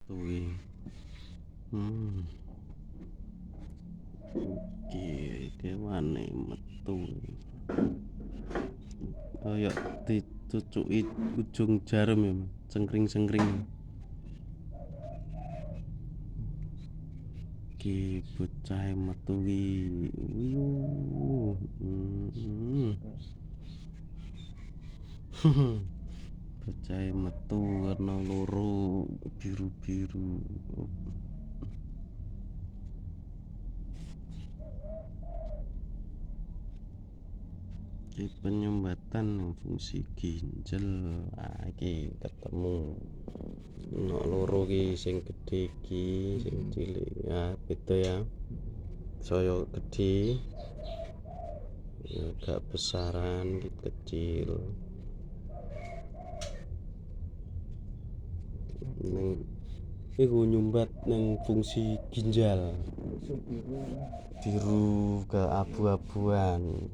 metu iki. Iki kewane metu. Kaya dicucuki ujung jarum ya, cengkring-cengkring. Iki bocah metu iki. Wiyuh. Bocah metu warna loro biru-biru. Iki penyumbatan fungsi ginjal. Iki ketemu. Ono loro ki sing gedhe iki, sing cilik. Ya, beda ya. Saya gedhe. Ya, agak besaran, kecil. Iku nyumbat nang fungsi ginjal. Biru ke abu-abuan.